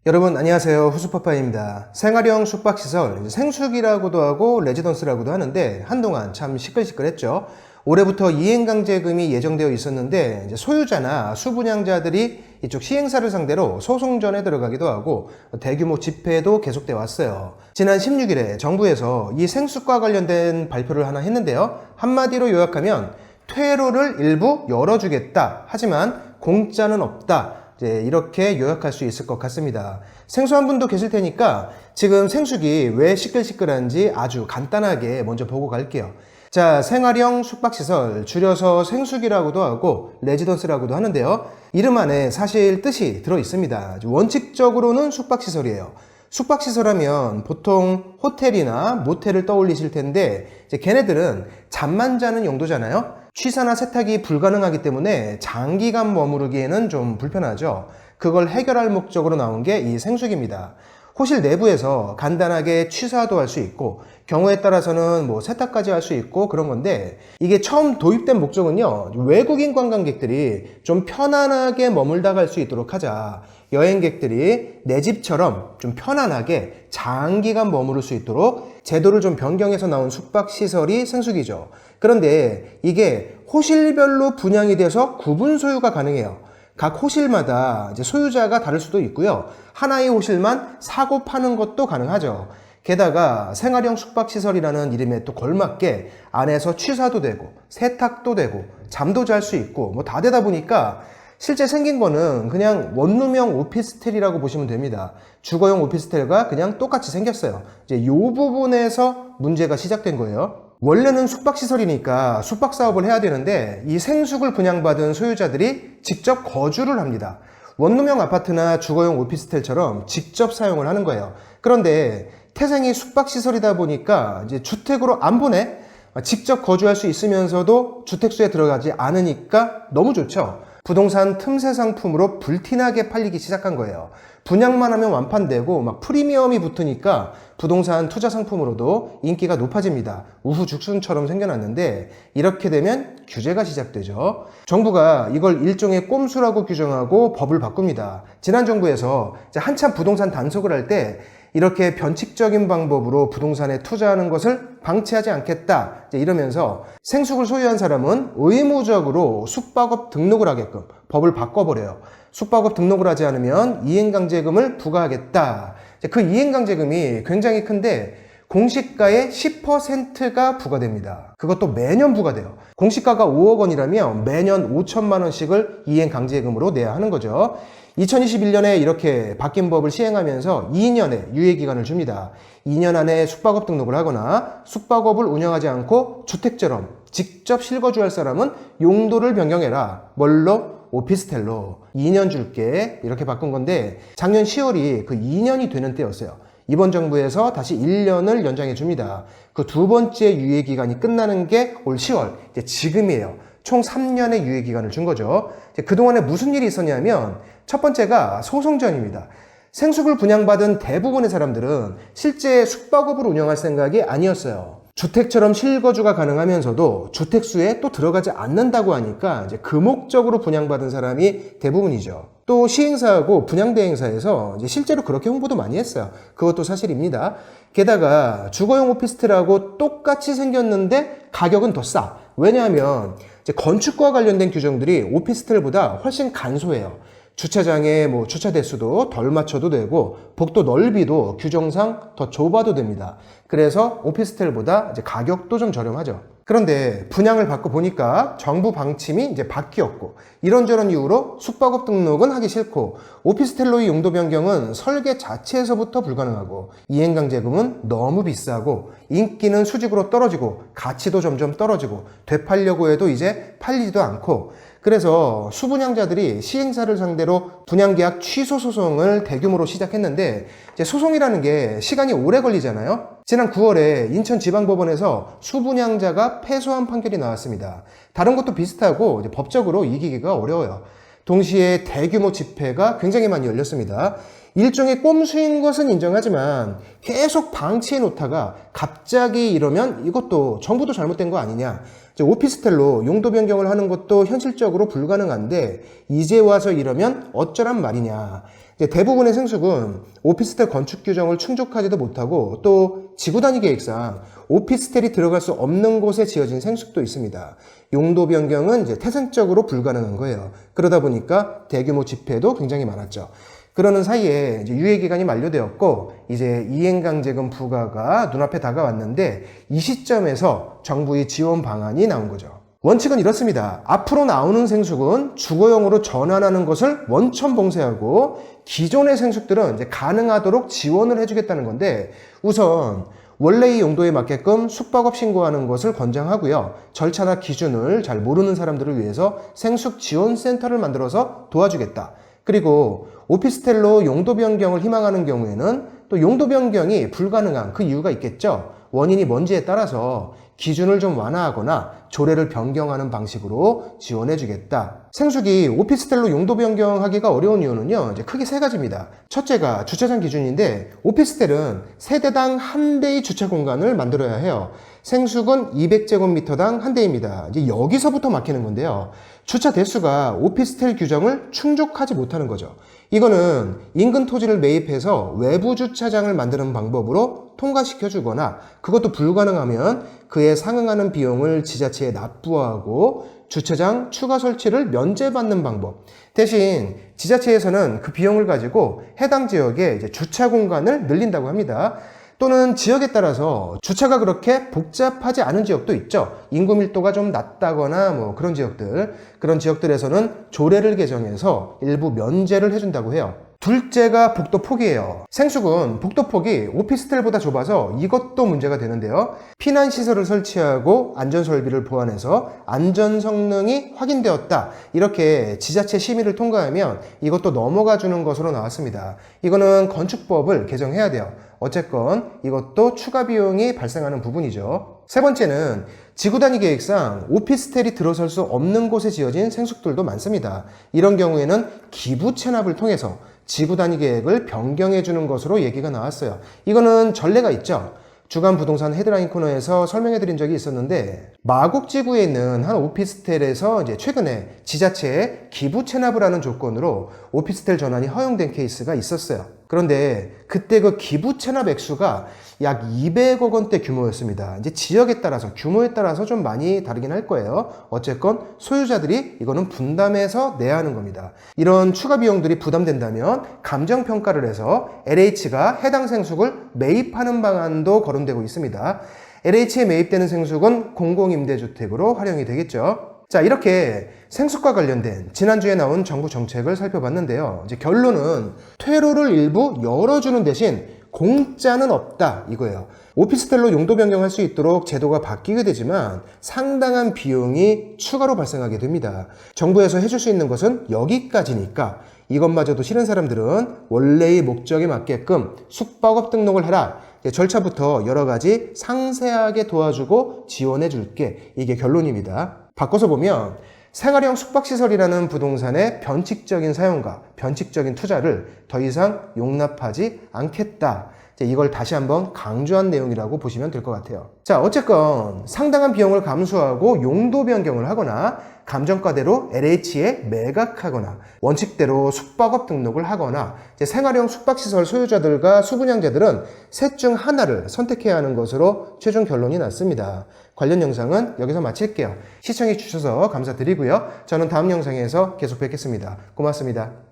여러분 안녕하세요. 후수파파입니다. 생활형 숙박시설, 생숙이라고도 하고 레지던스라고도 하는데 한동안 참 시끌시끌했죠. 올해부터 이행강제금이 예정되어 있었는데 소유자나 수분양자들이 이쪽 시행사를 상대로 소송전에 들어가기도 하고 대규모 집회도 계속돼 왔어요. 지난 16일에 정부에서 이 생숙과 관련된 발표를 하나 했는데요. 한마디로 요약하면 퇴로를 일부 열어주겠다. 하지만 공짜는 없다. 이렇게 요약할 수 있을 것 같습니다. 생소한 분도 계실 테니까 지금 생숙이 왜 시끌시끌한지 아주 간단하게 먼저 보고 갈게요. 자, 생활형 숙박시설, 줄여서 생숙이라고도 하고 레지던스라고도 하는데요. 이름 안에 사실 뜻이 들어 있습니다. 원칙적으로는 숙박시설이에요. 숙박시설하면 보통 호텔이나 모텔을 떠올리실 텐데 걔네들은 잠만 자는 용도잖아요. 취사나 세탁이 불가능하기 때문에 장기간 머무르기에는 좀 불편하죠. 그걸 해결할 목적으로 나온 게 이 생숙입니다. 호실 내부에서 간단하게 취사도 할 수 있고 경우에 따라서는 뭐 세탁까지 할 수 있고 그런 건데 이게 처음 도입된 목적은요, 외국인 관광객들이 좀 편안하게 머물다 갈 수 있도록 하자. 여행객들이 내 집처럼 좀 편안하게 장기간 머무를 수 있도록 제도를 좀 변경해서 나온 숙박시설이 생숙이죠. 그런데 이게 호실별로 분양이 돼서 구분 소유가 가능해요. 각 호실마다 이제 소유자가 다를 수도 있고요. 하나의 호실만 사고 파는 것도 가능하죠. 게다가 생활형 숙박시설이라는 이름에 또 걸맞게 안에서 취사도 되고 세탁도 되고 잠도 잘 수 있고 뭐 다 되다 보니까 실제 생긴 거는 그냥 원룸형 오피스텔이라고 보시면 됩니다. 주거용 오피스텔과 그냥 똑같이 생겼어요. 이제 이 부분에서 문제가 시작된 거예요. 원래는 숙박시설이니까 숙박사업을 해야 되는데 이 생숙을 분양받은 소유자들이 직접 거주를 합니다. 원룸형 아파트나 주거용 오피스텔처럼 직접 사용을 하는 거예요. 그런데 태생이 숙박시설이다 보니까 이제 주택으로 안 보내? 직접 거주할 수 있으면서도 주택수에 들어가지 않으니까 너무 좋죠. 부동산 틈새 상품으로 불티나게 팔리기 시작한 거예요. 분양만 하면 완판되고 막 프리미엄이 붙으니까 부동산 투자 상품으로도 인기가 높아집니다. 우후죽순처럼 생겨났는데 이렇게 되면 규제가 시작되죠. 정부가 이걸 일종의 꼼수라고 규정하고 법을 바꿉니다. 지난 정부에서 한참 부동산 단속을 할 때 이렇게 변칙적인 방법으로 부동산에 투자하는 것을 방치하지 않겠다 이러면서 생숙을 소유한 사람은 의무적으로 숙박업 등록을 하게끔 법을 바꿔버려요. 숙박업 등록을 하지 않으면 이행강제금을 부과하겠다. 그 이행강제금이 굉장히 큰데 공시가의 10%가 부과됩니다. 그것도 매년 부과돼요. 공시가가 5억 원이라면 매년 5천만 원씩을 이행강제금으로 내야 하는 거죠. 2021년에 이렇게 바뀐 법을 시행하면서 2년의 유예기간을 줍니다. 2년 안에 숙박업 등록을 하거나 숙박업을 운영하지 않고 주택처럼 직접 실거주할 사람은 용도를 변경해라. 뭘로? 오피스텔로 2년 줄게 이렇게 바꾼 건데 작년 10월이 그 2년이 되는 때였어요. 이번 정부에서 다시 1년을 연장해 줍니다. 그 두 번째 유예기간이 끝나는 게 올 10월, 지금이에요. 총 3년의 유예기간을 준 거죠. 그동안에 무슨 일이 있었냐면 첫 번째가 소송전입니다. 생숙을 분양받은 대부분의 사람들은 실제 숙박업을 운영할 생각이 아니었어요. 주택처럼 실거주가 가능하면서도 주택수에 또 들어가지 않는다고 하니까 이제 그 목적으로 분양받은 사람이 대부분이죠. 또 시행사하고 분양대행사에서 이제 실제로 그렇게 홍보도 많이 했어요. 그것도 사실입니다. 게다가 주거용 오피스텔하고 똑같이 생겼는데 가격은 더 싸. 왜냐하면 이제 건축과 관련된 규정들이 오피스텔보다 훨씬 간소해요. 주차장에 뭐 주차 대수도 덜 맞춰도 되고 복도 넓이도 규정상 더 좁아도 됩니다. 그래서 오피스텔보다 이제 가격도 좀 저렴하죠. 그런데 분양을 받고 보니까 정부 방침이 이제 바뀌었고 이런저런 이유로 숙박업 등록은 하기 싫고 오피스텔로의 용도 변경은 설계 자체에서부터 불가능하고 이행강제금은 너무 비싸고 인기는 수직으로 떨어지고 가치도 점점 떨어지고 되팔려고 해도 이제 팔리지도 않고 그래서 수분양자들이 시행사를 상대로 분양계약 취소 소송을 대규모로 시작했는데 이제 소송이라는 게 시간이 오래 걸리잖아요. 지난 9월에 인천지방법원에서 수분양자가 패소한 판결이 나왔습니다. 다른 것도 비슷하고 이제 법적으로 이기기가 어려워요. 동시에 대규모 집회가 굉장히 많이 열렸습니다. 일종의 꼼수인 것은 인정하지만 계속 방치해 놓다가 갑자기 이러면 이것도 정부도 잘못된 거 아니냐. 오피스텔로 용도 변경을 하는 것도 현실적으로 불가능한데 이제 와서 이러면 어쩌란 말이냐. 이제 대부분의 생숙은 오피스텔 건축 규정을 충족하지도 못하고 또 지구단위 계획상 오피스텔이 들어갈 수 없는 곳에 지어진 생숙도 있습니다. 용도 변경은 이제 태생적으로 불가능한 거예요. 그러다 보니까 대규모 집회도 굉장히 많았죠. 그러는 사이에 이제 유예기간이 만료되었고 이제 이행강제금 부과가 눈앞에 다가왔는데 이 시점에서 정부의 지원 방안이 나온 거죠. 원칙은 이렇습니다. 앞으로 나오는 생숙은 주거용으로 전환하는 것을 원천 봉쇄하고 기존의 생숙들은 이제 가능하도록 지원을 해주겠다는 건데 우선 원래의 용도에 맞게끔 숙박업 신고하는 것을 권장하고요. 절차나 기준을 잘 모르는 사람들을 위해서 생숙 지원센터를 만들어서 도와주겠다. 그리고 오피스텔로 용도 변경을 희망하는 경우에는 또 용도 변경이 불가능한 그 이유가 있겠죠. 원인이 뭔지에 따라서 기준을 좀 완화하거나 조례를 변경하는 방식으로 지원해주겠다. 생숙이 오피스텔로 용도 변경하기가 어려운 이유는요, 이제 크게 세 가지입니다. 첫째가 주차장 기준인데 오피스텔은 세대당 한 대의 주차 공간을 만들어야 해요. 생숙은 200제곱미터당 한 대입니다. 이제 여기서부터 막히는 건데요. 주차 대수가 오피스텔 규정을 충족하지 못하는 거죠. 이거는 인근 토지를 매입해서 외부 주차장을 만드는 방법으로 통과시켜주거나 그것도 불가능하면 그에 상응하는 비용을 지자체에 납부하고 주차장 추가 설치를 면제받는 방법. 대신 지자체에서는 그 비용을 가지고 해당 지역에 이제 주차 공간을 늘린다고 합니다. 또는 지역에 따라서 주차가 그렇게 복잡하지 않은 지역도 있죠. 인구 밀도가 좀 낮다거나 뭐 그런 지역들에서는 조례를 개정해서 일부 면제를 해준다고 해요. 둘째가 복도 폭이에요. 생숙은 복도 폭이 오피스텔보다 좁아서 이것도 문제가 되는데요. 피난시설을 설치하고 안전설비를 보완해서 안전 성능이 확인되었다. 이렇게 지자체 심의를 통과하면 이것도 넘어가 주는 것으로 나왔습니다. 이거는 건축법을 개정해야 돼요. 어쨌건 이것도 추가 비용이 발생하는 부분이죠. 세 번째는 지구단위 계획상 오피스텔이 들어설 수 없는 곳에 지어진 생숙들도 많습니다. 이런 경우에는 기부 체납을 통해서 지구단위 계획을 변경해 주는 것으로 얘기가 나왔어요. 이거는 전례가 있죠. 주간 부동산 헤드라인 코너에서 설명해 드린 적이 있었는데 마곡지구에 있는 한 오피스텔에서 이제 최근에 지자체에 기부 체납을 하는 조건으로 오피스텔 전환이 허용된 케이스가 있었어요. 그런데 그때 그 기부 체납 액수가 약 200억 원대 규모였습니다. 이제 지역에 따라서 규모에 따라서 좀 많이 다르긴 할 거예요. 어쨌건 소유자들이 이거는 분담해서 내야 하는 겁니다. 이런 추가 비용들이 부담된다면 감정평가를 해서 LH가 해당 생숙을 매입하는 방안도 거론되고 있습니다. LH에 매입되는 생숙은 공공임대주택으로 활용이 되겠죠. 자, 이렇게 생숙과 관련된 지난주에 나온 정부 정책을 살펴봤는데요. 이제 결론은 퇴로를 일부 열어주는 대신 공짜는 없다 이거예요. 오피스텔로 용도 변경할 수 있도록 제도가 바뀌게 되지만 상당한 비용이 추가로 발생하게 됩니다. 정부에서 해줄 수 있는 것은 여기까지니까 이것마저도 싫은 사람들은 원래의 목적에 맞게끔 숙박업 등록을 해라. 절차부터 여러 가지 상세하게 도와주고 지원해 줄게. 이게 결론입니다. 바꿔서 보면 생활형 숙박시설이라는 부동산의 변칙적인 사용과 변칙적인 투자를 더 이상 용납하지 않겠다. 이걸 다시 한번 강조한 내용이라고 보시면 될 것 같아요. 자, 어쨌건 상당한 비용을 감수하고 용도 변경을 하거나 감정가대로 LH에 매각하거나 원칙대로 숙박업 등록을 하거나 생활형 숙박시설 소유자들과 수분양자들은 셋 중 하나를 선택해야 하는 것으로 최종 결론이 났습니다. 관련 영상은 여기서 마칠게요. 시청해 주셔서 감사드리고요. 저는 다음 영상에서 계속 뵙겠습니다. 고맙습니다.